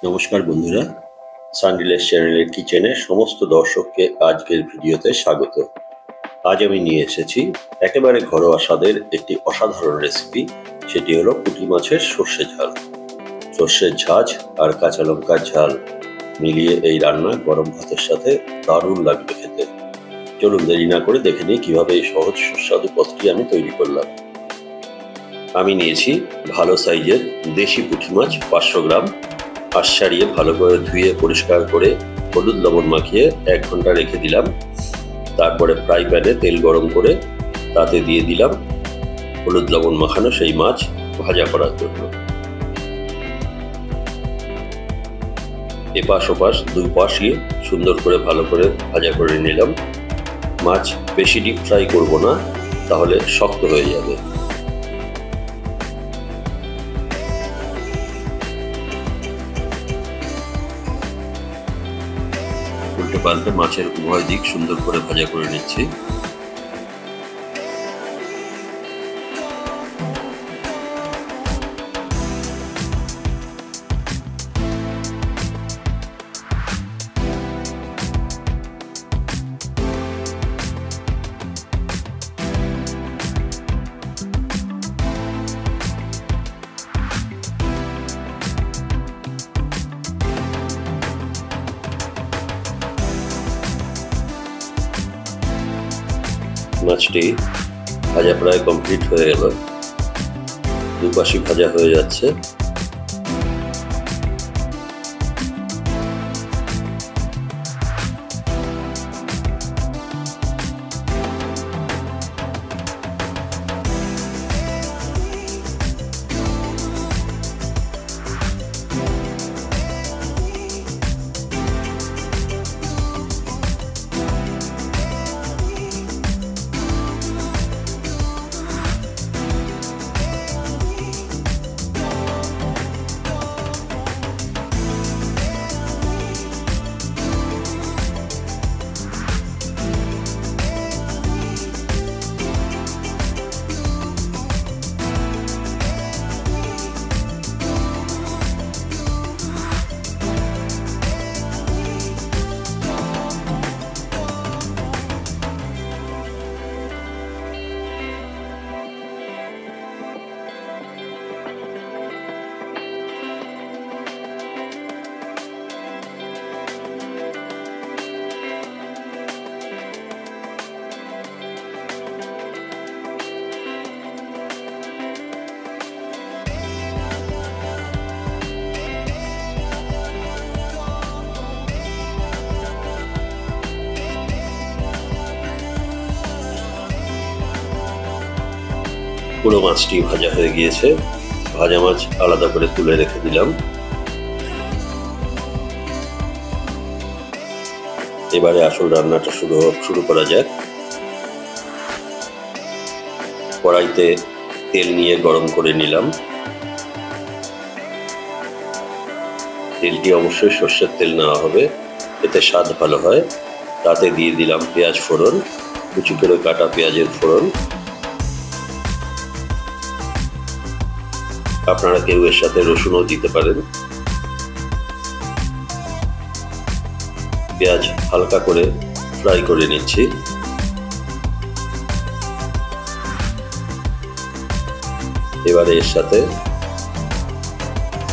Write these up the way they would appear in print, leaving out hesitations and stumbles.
নমস্কার বন্ধুরা, সানরিলেস চ্যানেলের কিচেনে সমস্ত দর্শককে আজকের ভিডিওতে স্বাগত। আজ আমি নিয়ে এসেছি একেবারে ঘরোয়া স্বাদের একটি অসাধারণ রেসিপি। সেটি হলো পুঁটি মাছের সর্ষে ঝাল। সর্ষের ঝাঁঝ আর কাঁচা লঙ্কার ঝাল মিলিয়ে এই রান্না গরম ভাতের সাথে দারুণ লাগবে খেতে। চলুন দেরি না করে দেখে নিই কিভাবে এই সহজ সুস্বাদু পদটি আমি তৈরি করলাম। আমি নিয়েছি ভালো সাইজের দেশি পুঁটি মাছ 500 গ্রাম। আঁশ ছাড়িয়ে ভালো করে ধুয়ে পরিষ্কার করে হলুদ লবণ মাখিয়ে 1 ঘন্টা রেখে দিলাম। তারপরে ফ্রাই প্যানে তেল গরম করে তাতে দিয়ে দিলাম হলুদ লবণ মাখানো সেই মাছ ভাজা করার জন্য। এপাশ ওপাশ দুই পাশই সুন্দর করে ভালো করে ভাজা করে নিলাম। মাছ বেশি ডিপ ফ্রাই করব না, তাহলে শক্ত হয়ে যাবে। উল্টে পাল্টে মাছের উভয় দিক সুন্দর করে ভাজা করে নিচ্ছি। মাছটি ভাজা প্রায় কমপ্লিট হয়ে গেল, দুপাশই ভাজা হয়ে যাচ্ছে। পুরো মাছটি ভাজা হয়ে গিয়েছে। ভাজা মাছ আলাদা করে তুলে রেখে দিলাম। এবারে আসল রান্নাটা শুরু করা যাক। কড়াইতে তেল নিয়ে গরম করে নিলাম। তেলটি অবশ্যই সর্ষের তেল নেওয়া হবে, এতে স্বাদ ভালো হয়। তাতে দিয়ে দিলাম পেঁয়াজ ফোড়ন, কুচি করে কাটা পেঁয়াজের ফোড়ন। আপনারা কেউ এর সাথে রসুনও দিতে পারেন। পেঁয়াজ হালকা করে ফ্রাই করে নিচ্ছি। এবারে এর সাথে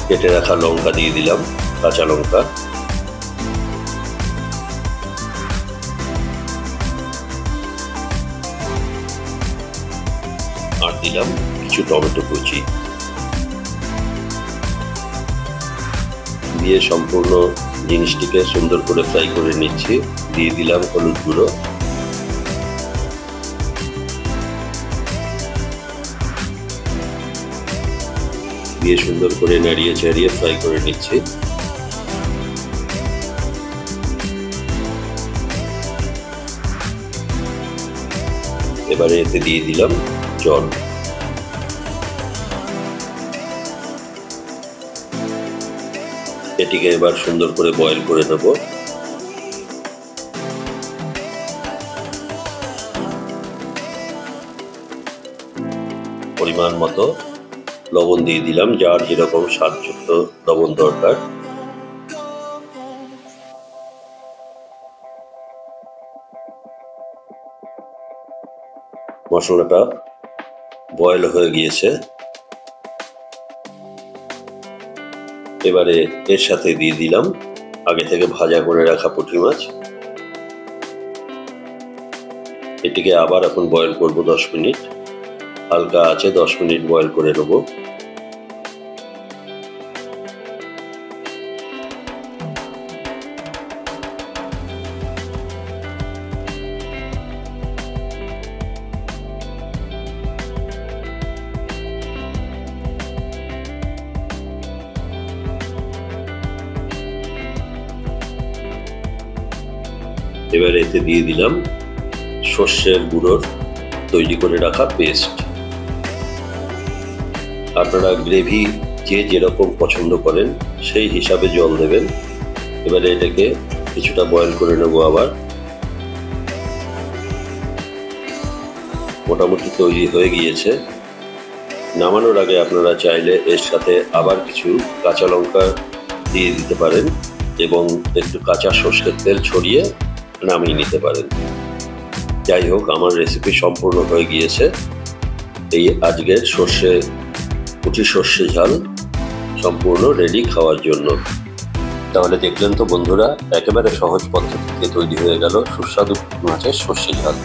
কেটে রাখা লঙ্কা দিয়ে দিলাম, কাঁচা লঙ্কা। আর দিলাম কিছু টমেটো কুচি। দিয়ে সম্পূর্ণ জিনিসটিকে সুন্দর করে ফ্রাই করে নিচ্ছি। দিয়ে দিলাম হলুদ গুঁড়ো, দিয়ে সুন্দর করে নাড়িয়ে চাড়িয়ে ফ্রাই করে নিচ্ছি। এবারে এতে দিয়ে দিলাম জল। এটিকে এবার সুন্দর করে বয়েল করে নেব। পরিমাণ মতো লবণ দিয়ে দিলাম, যার যেরকম স্বাদযুক্ত লবণ দরকার। মশলাটা বয়েল হয়ে গিয়েছে। এবারে এর সাথে দিয়ে দিলাম আগে থেকে ভাজা করে রাখা পুঁটি মাছ। এটিকে আবার এখন বয়েল করব 10 মিনিট। হালকা আছে 10 মিনিট বয়েল করে নেব। এবারে এতে দিয়ে দিলাম সর্ষের গুঁড়োর তৈরি করে রাখা পেস্ট। আপনারা গ্রেভি যে যেরকম পছন্দ করেন সেই হিসাবে জল দেবেন। এবারে এটাকে কিছুটা বয়েল করে নেব আবার। মোটামুটি তৈরি হয়ে গিয়েছে। নামানোর আগে আপনারা চাইলে এর সাথে আবার কিছু কাঁচা লঙ্কা দিয়ে দিতে পারেন এবং একটু কাঁচা সর্ষের তেল ছড়িয়ে নামিয়ে নিতে পারেন। যাই হোক, আমার রেসিপি সম্পূর্ণ হয়ে গিয়েছে। এই আজকের পুঁটি সর্ষে ঝাল সম্পূর্ণ রেডি খাওয়ার জন্য। তাহলে দেখলেন তো বন্ধুরা, একেবারে সহজ পদ্ধতিতে তৈরি হয়ে গেল সুস্বাদু মাছের সর্ষে ঝাল।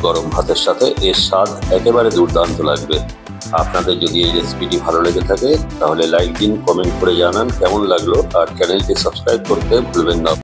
গরম ভাতের সাথে এর স্বাদ একেবারে দুর্দান্ত লাগবে। আপনাদের যদি এই রেসিপিটি ভালো লেগে থাকে তাহলে লাইক দিন, কমেন্ট করে জানান কেমন লাগলো, আর চ্যানেলটি সাবস্ক্রাইব করতে ভুলবেন না।